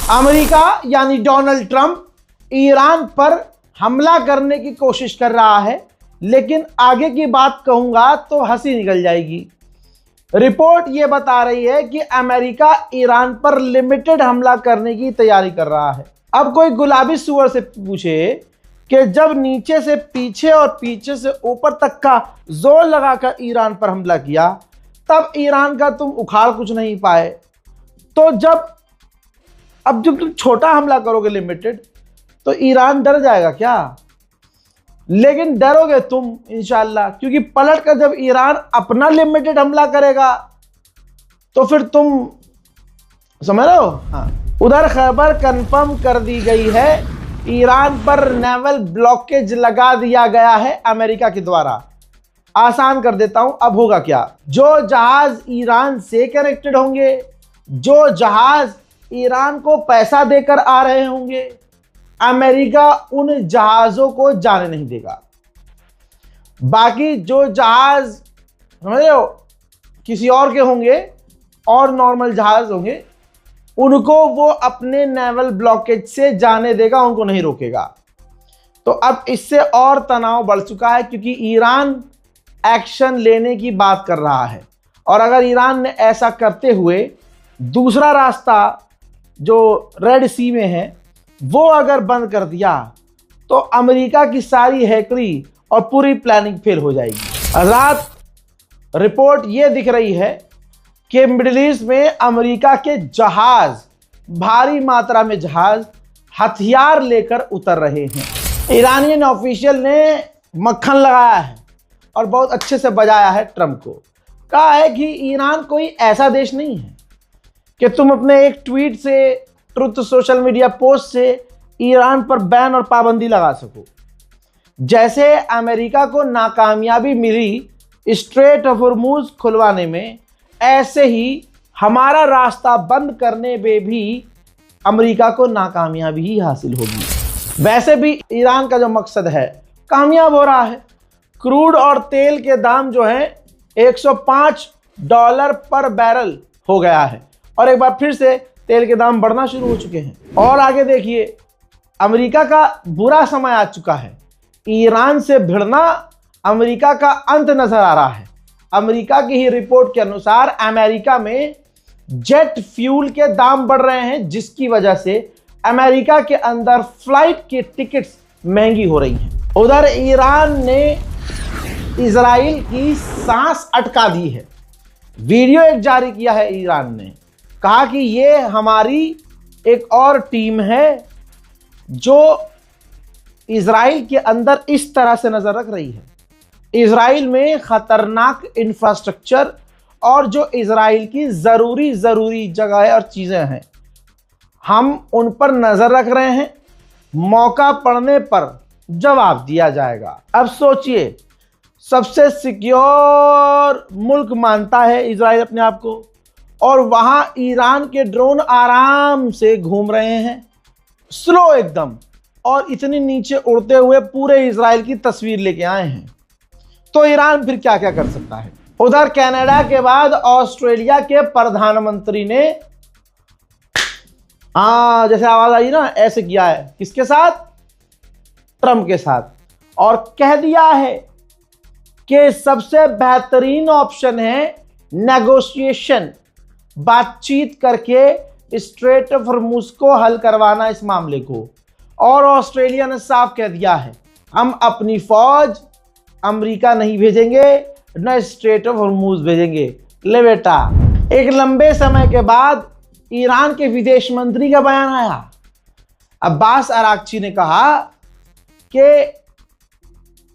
America यानी Donald Trump Iran पर हमला करने की कोशिश कर रहा है, लेकिन आगे की बात कहूंगा तो हंसी निकल जाएगी। रिपोर्ट यह बता रही है कि अमेरिका ईरान पर लिमिटेड हमला करने की तैयारी कर रहा है। अब कोई गुलाबी सुअर से पूछे कि जब नीचे से पीछे और पीछे से ऊपर तक का जोर लगाकर ईरान पर हमला किया, तब ईरान का तुम उखाड़ कुछ नहीं पाए, तो जब तुम छोटा हमला करोगे लिमिटेड, तो ईरान डर जाएगा क्या? लेकिन डरोगे तुम इंशाल्लाह, क्योंकि पलट कर जब ईरान अपना लिमिटेड हमला करेगा तो फिर तुम समझ रहे हो। हाँ, उधर खबर कंफर्म कर दी गई है, ईरान पर नेवल ब्लॉकेज लगा दिया गया है अमेरिका के द्वारा। आसान कर देता हूं, अब होगा क्या? जो जहाज ईरान से कनेक्टेड होंगे, जो जहाज ईरान को पैसा देकर आ रहे होंगे, अमेरिका उन जहाज़ों को जाने नहीं देगा। बाकी जो जहाज समझ रहे हो किसी और के होंगे और नॉर्मल जहाज होंगे, उनको वो अपने नेवल ब्लॉकेज से जाने देगा, उनको नहीं रोकेगा। तो अब इससे और तनाव बढ़ चुका है, क्योंकि ईरान एक्शन लेने की बात कर रहा है। और अगर ईरान ने ऐसा करते हुए दूसरा रास्ता जो रेड सी में है वो अगर बंद कर दिया, तो अमेरिका की सारी हैकरी और पूरी प्लानिंग फेल हो जाएगी। रात रिपोर्ट ये दिख रही है कि मिडिल ईस्ट में अमेरिका के जहाज, भारी मात्रा में जहाज हथियार लेकर उतर रहे हैं। ईरानियन ऑफिशियल ने मक्खन लगाया है और बहुत अच्छे से बजाया है ट्रंप को। कहा है कि ईरान कोई ऐसा देश नहीं है कि तुम अपने एक ट्वीट से, ट्रुथ सोशल मीडिया पोस्ट से ईरान पर बैन और पाबंदी लगा सको। जैसे अमेरिका को नाकामयाबी मिली स्ट्रेट ऑफ हॉर्मुज खुलवाने में, ऐसे ही हमारा रास्ता बंद करने में भी अमेरिका को नाकामयाबी ही हासिल होगी। वैसे भी ईरान का जो मकसद है कामयाब हो रहा है। क्रूड और तेल के दाम जो है $105 पर बैरल हो गया है, और एक बार फिर से तेल के दाम बढ़ना शुरू हो चुके हैं। और आगे देखिए, अमेरिका का बुरा समय आ चुका है। ईरान से भिड़ना अमेरिका का अंत नजर आ रहा है। अमेरिका की ही रिपोर्ट के अनुसार अमेरिका में जेट फ्यूल के दाम बढ़ रहे हैं, जिसकी वजह से अमेरिका के अंदर फ्लाइट की टिकट्स महंगी हो रही हैं। उधर ईरान ने इजराइल की सांस अटका दी है। वीडियो एक जारी किया है ईरान ने, कहा कि ये हमारी एक और टीम है जो इजराइल के अंदर इस तरह से नजर रख रही है। इजराइल में खतरनाक इंफ्रास्ट्रक्चर और जो इजराइल की ज़रूरी जगह और चीज़ें हैं, हम उन पर नज़र रख रहे हैं। मौका पड़ने पर जवाब दिया जाएगा। अब सोचिए, सबसे सिक्योर मुल्क मानता है इजराइल अपने आप को, और वहां ईरान के ड्रोन आराम से घूम रहे हैं, स्लो एकदम, और इतनी नीचे उड़ते हुए पूरे इजराइल की तस्वीर लेके आए हैं। तो ईरान फिर क्या क्या कर सकता है? उधर कनाडा के बाद ऑस्ट्रेलिया के प्रधानमंत्री ने जैसे आवाज आई ना, ऐसे किया है। किसके साथ? ट्रंप के साथ। और कह दिया है कि सबसे बेहतरीन ऑप्शन है नेगोशिएशन, बातचीत करके स्ट्रेट ऑफ हॉर्मुज को हल करवाना, इस मामले को। और ऑस्ट्रेलिया ने साफ कह दिया है, हम अपनी फौज अमेरिका नहीं भेजेंगे, न स्ट्रेट ऑफ हॉर्मुज भेजेंगे। ले बेटा, एक लंबे समय के बाद ईरान के विदेश मंत्री का बयान आया। अब्बास अराक्ची ने कहा कि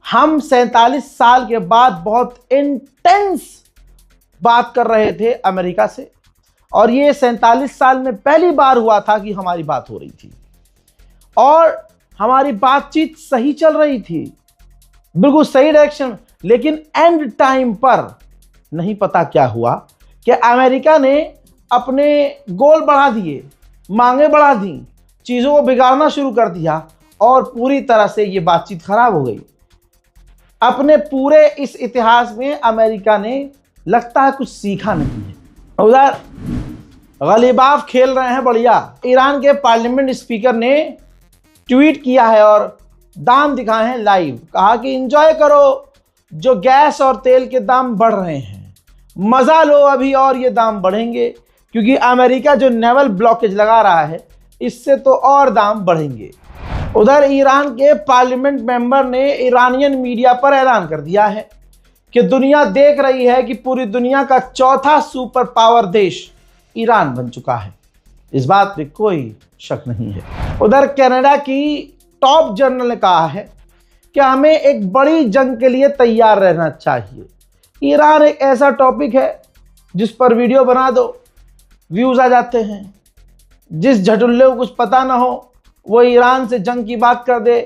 हम 47 साल के बाद बहुत इंटेंस बात कर रहे थे अमेरिका से, और ये 47 साल में पहली बार हुआ था कि हमारी बात हो रही थी और हमारी बातचीत सही चल रही थी, बिल्कुल सही डायरेक्शन। लेकिन एंड टाइम पर नहीं पता क्या हुआ कि अमेरिका ने अपने गोल बढ़ा दिए, मांगे बढ़ा दी, चीज़ों को बिगाड़ना शुरू कर दिया, और पूरी तरह से ये बातचीत खराब हो गई। अपने पूरे इस इतिहास में अमेरिका ने लगता है कुछ सीखा नहीं है। उधर गलीबाफ खेल रहे हैं बढ़िया। ईरान के पार्लियामेंट स्पीकर ने ट्वीट किया है और दाम दिखाए हैं लाइव। कहा कि एंजॉय करो, जो गैस और तेल के दाम बढ़ रहे हैं, मजा लो अभी और ये दाम बढ़ेंगे, क्योंकि अमेरिका जो नेवल ब्लॉकेज लगा रहा है इससे तो और दाम बढ़ेंगे। उधर ईरान के पार्लियामेंट मेंबर ने ईरानियन मीडिया पर ऐलान कर दिया है कि दुनिया देख रही है कि पूरी दुनिया का चौथा सुपर पावर देश ईरान बन चुका है। इस बात में कोई शक नहीं है। उधर कनाडा की टॉप जनरल ने कहा है कि हमें एक बड़ी जंग के लिए तैयार रहना चाहिए। ईरान एक ऐसा टॉपिक है जिस पर वीडियो बना दो, व्यूज आ जाते हैं। जिस झटुल्ले को कुछ पता ना हो वो ईरान से जंग की बात कर दे,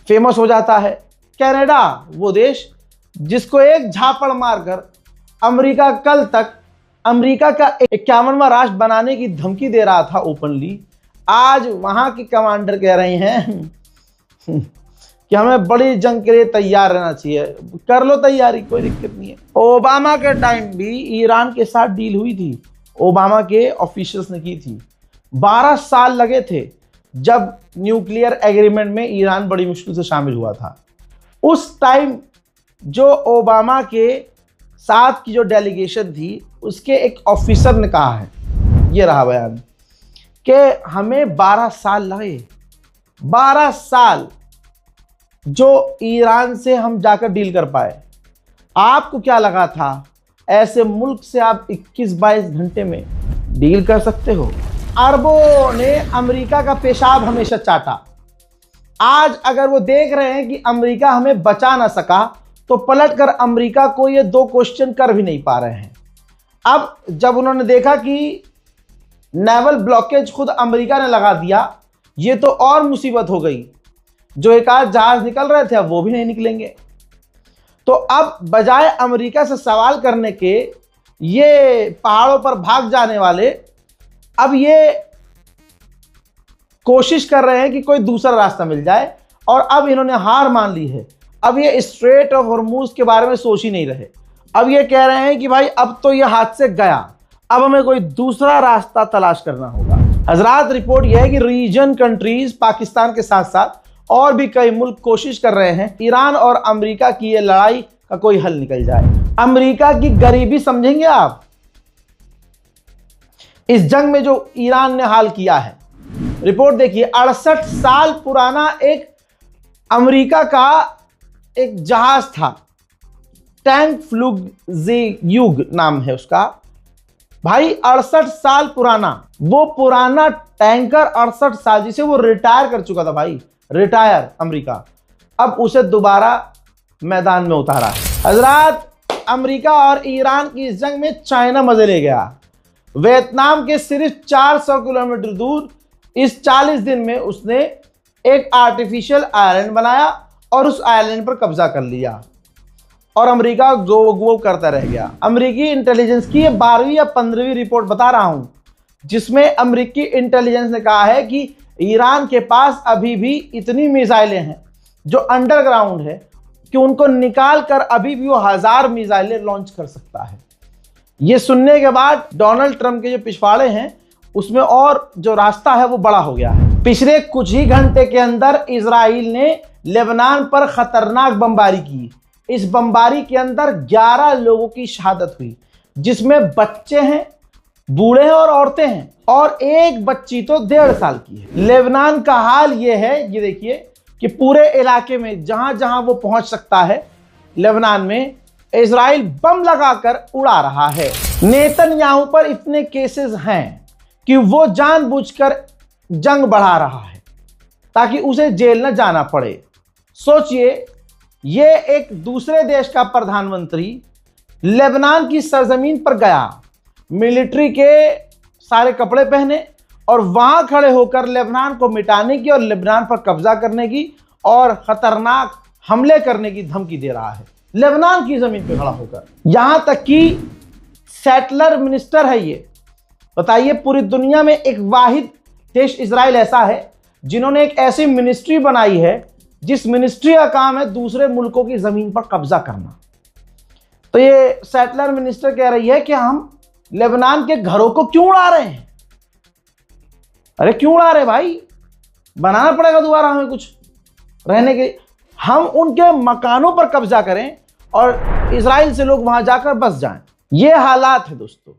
फेमस हो जाता है। कनाडा वो देश जिसको एक झापड़ मारकर अमेरिका कल तक अमेरिका का 51वां राष्ट्र बनाने की धमकी दे रहा था ओपनली, आज वहां के कमांडर कह रहे हैं कि हमें बड़ी जंग के लिए तैयार रहना चाहिए। कर लो तैयारी, कोई दिक्कत नहीं है। ओबामा के टाइम भी ईरान के साथ डील हुई थी, ओबामा के ऑफिशियल्स ने की थी। 12 साल लगे थे जब न्यूक्लियर एग्रीमेंट में ईरान बड़ी मुश्किल से शामिल हुआ था। उस टाइम जो ओबामा के साथ की जो डेलीगेशन थी उसके एक ऑफिसर ने कहा है, ये रहा बयान, कि हमें 12 साल लगे, 12 साल जो ईरान से हम जाकर डील कर पाए। आपको क्या लगा था ऐसे मुल्क से आप 21-22 घंटे में डील कर सकते हो? अरबों ने अमेरिका का पेशाब हमेशा चाटा। आज अगर वो देख रहे हैं कि अमेरिका हमें बचा ना सका तो पलटकर अमेरिका को ये 2 क्वेश्चन कर भी नहीं पा रहे हैं। अब जब उन्होंने देखा कि नेवल ब्लॉकेज खुद अमेरिका ने लगा दिया, ये तो और मुसीबत हो गई। जो एक आध जहाज निकल रहे थे अब वो भी नहीं निकलेंगे। तो अब बजाय अमेरिका से सवाल करने के ये पहाड़ों पर भाग जाने वाले अब ये कोशिश कर रहे हैं कि कोई दूसरा रास्ता मिल जाए, और अब इन्होंने हार मान ली है। अब ये स्ट्रेट ऑफ हॉर्मूज के बारे में सोच ही नहीं रहे। अब ये कह रहे हैं कि भाई अब तो ये हाथ से गया, अब हमें कोई दूसरा रास्ता तलाश करना होगा। हजरात, रिपोर्ट यह है कि रीजन कंट्रीज पाकिस्तान के साथ साथ और भी कई मुल्क कोशिश कर रहे हैं ईरान और अमेरिका की ये लड़ाई का कोई हल निकल जाए। अमेरिका की गरीबी समझेंगे आप इस जंग में जो ईरान ने हाल किया है। रिपोर्ट देखिए, 68 साल पुराना एक अमेरिका का एक जहाज था, टैंक फ्लुगज़ेयुग नाम है उसका। भाई 68 साल पुराना, वो पुराना टैंकर 68 साल, जिसे वो रिटायर कर चुका था भाई, रिटायर अमेरिका, अब उसे दोबारा मैदान में उतारा है। हजरात, अमेरिका और ईरान की इस जंग में चाइना मजे ले गया। वियतनाम के सिर्फ 400 किलोमीटर दूर इस 40 दिन में उसने एक आर्टिफिशियल आइलैंड बनाया और उस आइलैंड पर कब्जा कर लिया, और अमेरिका गो करता रह गया। अमेरिकी इंटेलिजेंस की ये 12वीं या 15वीं रिपोर्ट बता रहा हूं, जिसमें अमेरिकी इंटेलिजेंस ने कहा है कि ईरान के पास अभी भी इतनी मिसाइलें हैं जो अंडरग्राउंड है कि उनको निकाल कर अभी भी वो 1000 मिसाइलें लॉन्च कर सकता है। ये सुनने के बाद डोनाल्ड ट्रंप के जो पिछवाड़े हैं उसमें और जो रास्ता है वो बड़ा हो गया है। पिछले कुछ ही घंटे के अंदर इजराइल ने लेबनान पर खतरनाक बमबारी की। इस बमबारी के अंदर 11 लोगों की शहादत हुई, जिसमें बच्चे हैं, बूढ़े हैं और औरतें हैं, और एक बच्ची तो 1.5 साल की है। लेबनान का हाल ये है, ये देखिए कि पूरे इलाके में जहां जहां वो पहुंच सकता है लेबनान में इजराइल बम लगाकर उड़ा रहा है। नेतन्याहू पर इतने केसेस हैं कि वो जानबूझकर जंग बढ़ा रहा है ताकि उसे जेल न जाना पड़े। सोचिए, ये एक दूसरे देश का प्रधानमंत्री लेबनान की सरजमीन पर गया, मिलिट्री के सारे कपड़े पहने और वहां खड़े होकर लेबनान को मिटाने की और लेबनान पर कब्जा करने की और खतरनाक हमले करने की धमकी दे रहा है, लेबनान की जमीन पर खड़ा होकर। यहां तक कि सेटलर मिनिस्टर है ये। बताइए, पूरी दुनिया में एक वाहिद देश इजराइल ऐसा है जिन्होंने एक ऐसी मिनिस्ट्री बनाई है जिस मिनिस्ट्री का काम है दूसरे मुल्कों की जमीन पर कब्जा करना। तो ये सेटलर मिनिस्टर कह रही है कि हम लेबनान के घरों को क्यों उड़ा रहे हैं? अरे क्यों उड़ा रहे भाई? बनाना पड़ेगा दोबारा हमें कुछ रहने के। हम उनके मकानों पर कब्जा करें और इजराइल से लोग वहां जाकर बस जाएं। ये हालात है दोस्तों।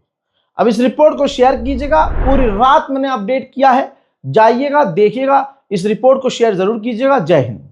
अब इस रिपोर्ट को शेयर कीजिएगा, पूरी रात मैंने अपडेट किया है, जाइएगा देखिएगा, इस रिपोर्ट को शेयर जरूर कीजिएगा। जय हिंद।